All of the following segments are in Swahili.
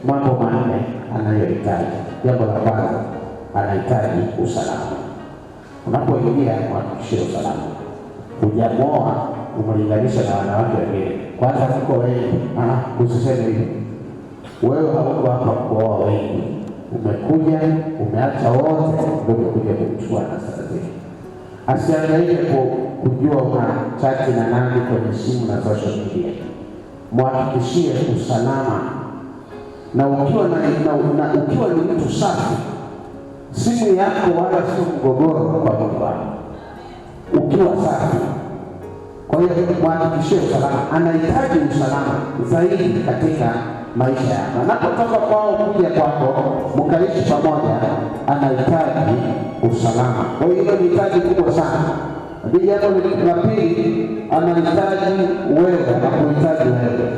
mambo manne anayohitaji. Jambo la kwanza, anahitaji usalama. Unapoingia mhakikishie usalama. Hujamuoa umlinganisha na wanawake wengine, kwanza mko wengi, usiseme hivyo. Wewe hauko hapa kuoa wengi, umekuja umeacha wote ndio umekuja kumchukua na sasa. Asiangaike kujua una chati na nani kwenye simu na social media. Mhakikishie usalama. Na ukiwa ni mtu safi, simu yako wala sio mgogoro kwa Mungu wako. Ukiwa safi. Kwa hiyo mhakikishie usalama. Anahitaji usalama zaidi katika maisha yako. Anapotoka kwao kuja kwako mkaishi pamoja, anahitaji usalama. Kwa hiyo hilo ni hitaji kubwa sana. Ndio jambo la pili, anahitaji wewe, anakuhitaji wewe.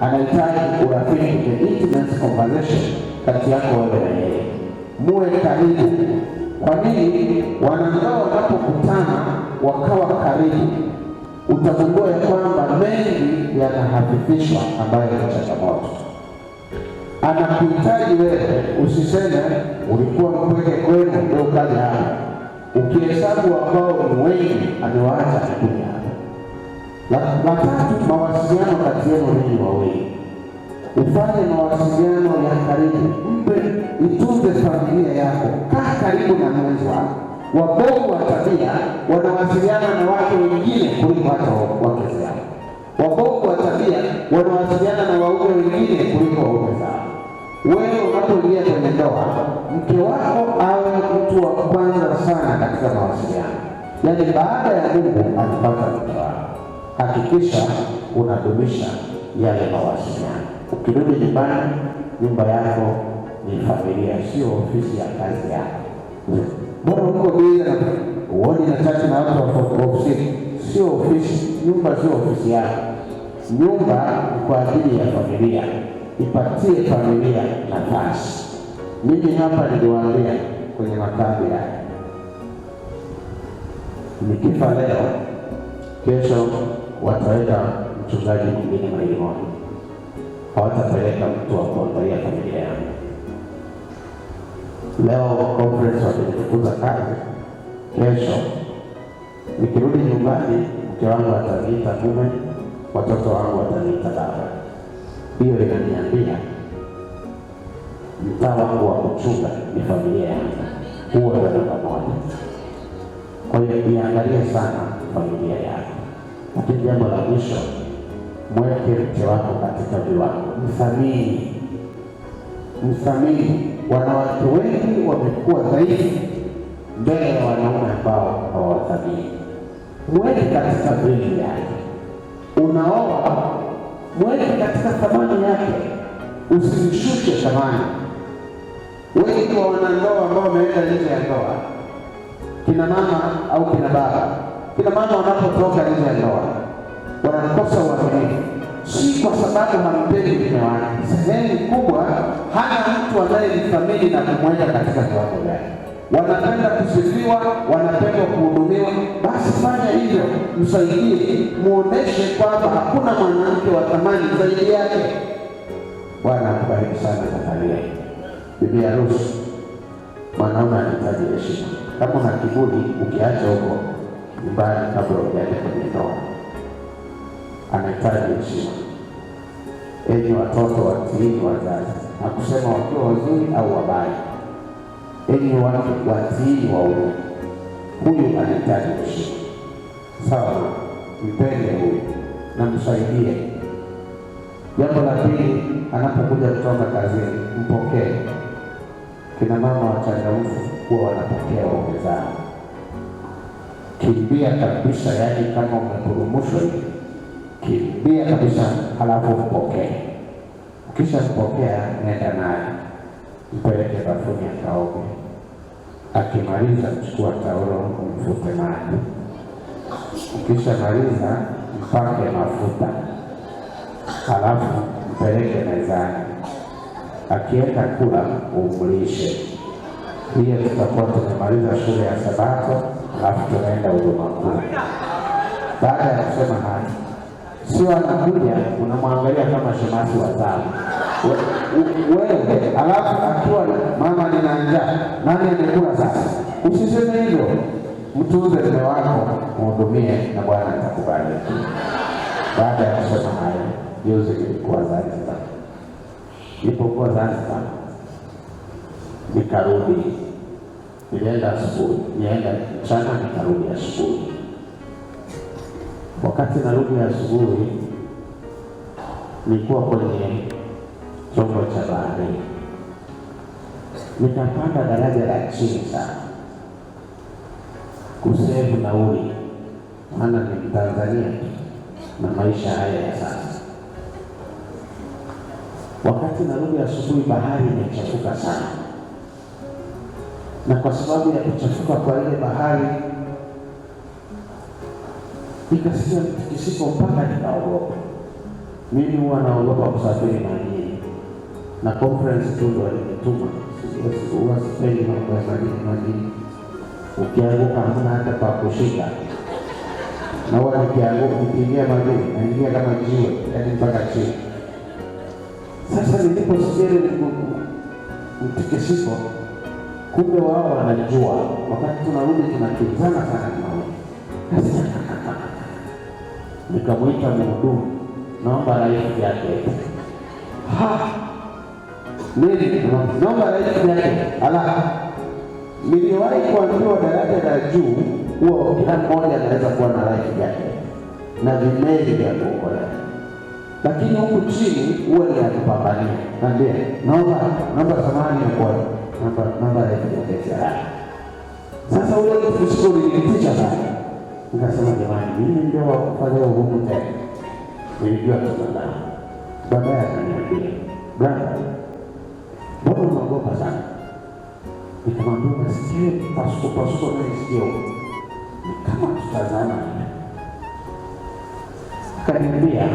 Anahitaji urafiki, the intimate conversation kati yako wewe na yeye. Muwe karibu. Kwa nini? Wanandoa wanapokutana wakawa karibu, utagundua ya kwamba mengi yanahafifishwa ambayo ni changamoto. Anakuhitaji wewe, usiseme ulikuwa mpweke kwenu ndio kaja hapa. Ukihesabu ambao ni wengi amewaacha kuja hapa. La tatu, mawasiliano kati yenu ninyi wawili. Ufanye mawasiliano ya karibu. Itunze familia yako. Kaa karibu na mwenzi wako. Wabovu wa tabia wanawasiliana na watu wengine kuliko hata wake zao. Wabovu wa tabia wanawasiliana na waume wengine kuliko waume zao. Wewe unapoingia kwenye ndoa, mke wako awe mtu wa kwanza sana katika mawasiliano. Yaani baada ya Mungu anapata mke wako. Hakikisha unadumisha yale mawasiliano. Ukirudi nyumbani, nyumba yako ni familia, sio ofisi ya kazi yako. Mbona uko bila uone na chati na watu wa ofisi? Sio ofisi, nyumba sio ofisi yako. Nyumba ni kwa ajili ya familia. Ipatie familia nafasi. Mimi hapa niliwaambia kwenye makambi haya, nikifa leo, kesho wataweka mchungaji mwingine Malimoni. Hawatapeleka mtu wa kuangalia familia yangu. Leo conference watafukuza kazi. Kesho nikirudi nyumbani, mke wangu ataniita mume, watoto wangu wataniita baba. Hiyo inaniambia mtaa wangu wa kuchunga ni familia yangu. Huo ndio namba moja. Kwa hiyo iangalie sana familia yako. Lakini jambo la mwisho, mweke mke wako katika viwango. Mthamini. Wanawake wengi wamekuwa dhaifu mbele ya wanaume ambao hawathamini. Mweke katika bei yake. Unaoa, mweke katika thamani yake. Usimshushe thamani. Wengi wa wanandoa ambao wameenda nje ya ndoa, kina mama au kina baba, kina mama wanapotoka nje ya ndoa wanakosa uaminifu. Si kwa sababu hampendi mume wake. Sehemu kubwa hana mtu anayemthamini na kumweka katika kiwango vyake. Wanapenda kusifiwa, wanapenda kuhudumiwa. Basi fanya hivyo, msaidie, muoneshe kwamba hakuna mwanamke wa thamani zaidi yake. Bwana akubariki sana Tanzania. Bibi harusi, mwanaume anahitaji heshima. Kama una kiburi, ukiacha huko nyumbani kabla hujaenda kwenye ndoa, anahitaji heshima. Enyi watoto watiini wazazi, na kusema wakiwa wazuri au wabaya. Enyi watu watiini waume. Huyu anahitaji heshima. Sawa, mpende huyu na msaidie. Jambo la pili, anapokuja kutoka kazini, mpokee. Kina mama wachangamfu huwa wanapokea waume zao. Kimbia kabisa, yaani kama umepurumushwa hivi, kimbia kabisa, halafu mpokee. Kisha mpokea, nenda naye, mpeleke bafuni akaoge. Akimaliza, chukua taulo, mfute maji. Kisha maliza, mpake mafuta, halafu mpeleke mezani. Akienda kula, umlishe. Hiyo tutakuwa tumemaliza shule ya Sabato, halafu tunaenda huduma kuu. Baada ya kusema haya, sio anakuja unamwangalia kama shemasi wa zamu. wewe, alafu akiwa mama nina njaa, nani amekula sasa? Usiseme hivyo. Mtunze mume wako, mhudumie na Bwana atakubariki. Baada ya kusema hayo, juzi nilikuwa Zanzibar. Nilipokuwa Zanzibar nikarudi, nilienda asubuhi, nienda mchana nikarudi asubuhi. Wakati narudi asubuhi, nilikuwa kwenye chombo cha bahari, nikapanda daraja la chini sana kusevu nauli, maana ni Tanzania na maisha haya ya sasa. Wakati narudi asubuhi, bahari imechafuka sana, na kwa sababu ya kuchafuka kwa ile bahari nikasikia mtikisiko mpaka nikaogopa. Mimi huwa naogopa kusafiri majini, na conference tu ndio walinituma. Huwa sipendi mambo ya majini. Ukianguka hamna hata pa kushika, na huwa nikianguka, nikiingia majini naingia kama jiwe, yaani mpaka chini. Sasa niliposikia mtikisiko, kumbe wao wanajua. Wakati tunarudi tunakimbizana sana tunaona. Nikamwita mhudumu, naomba life jacket. Nini? Naomba life jacket. Niliwahi kuambiwa daraja la juu huwa kila mmoja anaweza kuwa na life jacket na vimeli vya kuokolea, lakini huku chini huwa ni ya kupambania. Naambia naomba samahani ya kwa namba life jacket. Sasa ule mtikisiko ulinitisha sana. Nikasema jamani, mimi ndio wafanya hukumu tena. Nilijua tunataka. Baadaye akaniambia, brother, mbona unaogopa sana? Nikamwambia nasikia pasuko na sikio. Ni kama tutazama. Akaniambia,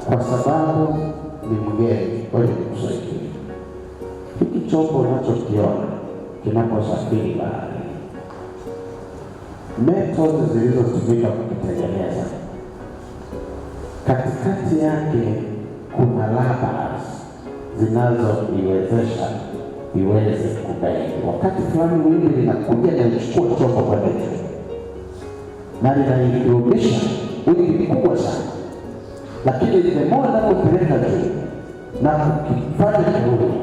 kwa sababu ni mgeni, wewe nikusaidia. Hiki chombo unachokiona kinaposafiri bahari, methods zilizotumika kukitengeneza, katikati yake kuna levers zinazoiwezesha iweze kubeba. Wakati fulani wimbi linakuja na kuchukua chombo kwenda juu, na linairudisha wimbi kubwa sana, lakini ile moja inapopeleka juu na kukifanya kurudi,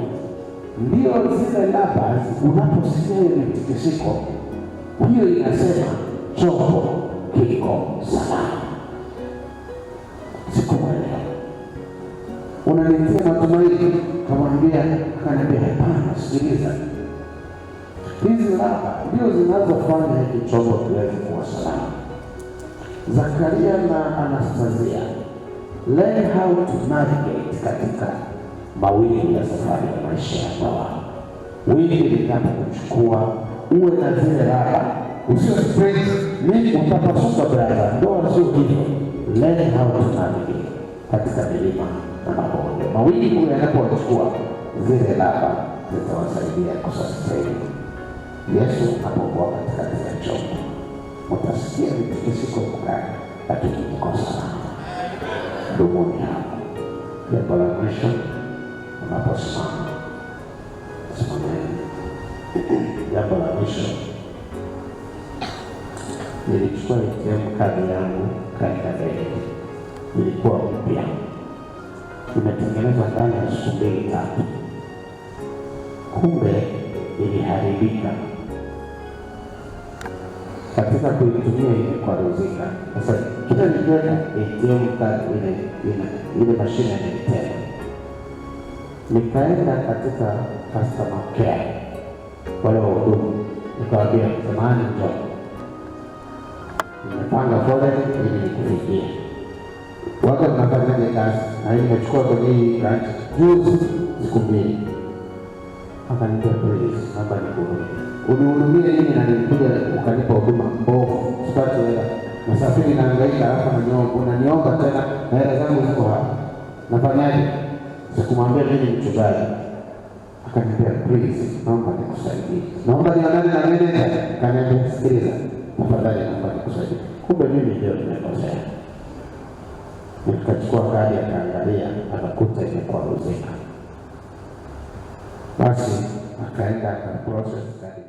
ndio zile levers. Unaposikia ile mtikisiko, hiyo inasema chombo kiko salama. Sikumwelewa. Unanitia matumaini, akaniambia hapana, sikiliza. Hizi lava ndio zinazofanya hiki chombo kiweze kuwa salama. Zakaria na Anastasia learn how to navigate katika mawimbi ya safari ya maisha ya ndoa. Wimbi linapokuchukua, uwe na zile lava, usio straight, mimi utapasuka brother. Ndoa sio hivyo. Learn how to navigate katika milima na mabonde. Mawimbi yanapochukua, zile lava zitawasaidia kusustain. Yesu anapokuwa katikati ya chombo, utasikia mtikisiko mkali, lakini uko salama. Dumuni hapo. Jambo la mwisho, unaposimama simameni. Jambo la mwisho, nilichukua ATM kadi yangu katika benki. Ilikuwa mpya, imetengenezwa ndani ya siku 2-3. Kumbe iliharibika. Katika kuitumia ile kwa rozika, sasa kila nikiweka ATM kadi ile mashine nilitema. Nikaenda katika customer care, wale wahudumu, nikawaambia samahani, njoo, nimepanga foleni ili nikufikie. Watu wanafanyaje kazi? Na hii nimechukua kwenye hii branch juzi siku 2. Akaniambia please, naomba unihudumie nini na nilikuja ukanipa huduma mbovu, sipati hela. Nasafiri na hangaika hapa na unaniomba tena na hela zangu ziko hapa. Nafanyaje? Sikumwambia mimi mchungaji. Akaniambia please, naomba nikusaidie. Naomba nionane na manager. Akaniambia sikiliza, tafadhali naomba nikusaidie. Kumbe mimi ndio nimekosea. Nikachukua kadi akaangalia, akakuta imekwaruzika. Basi akaenda akaprocess kadi.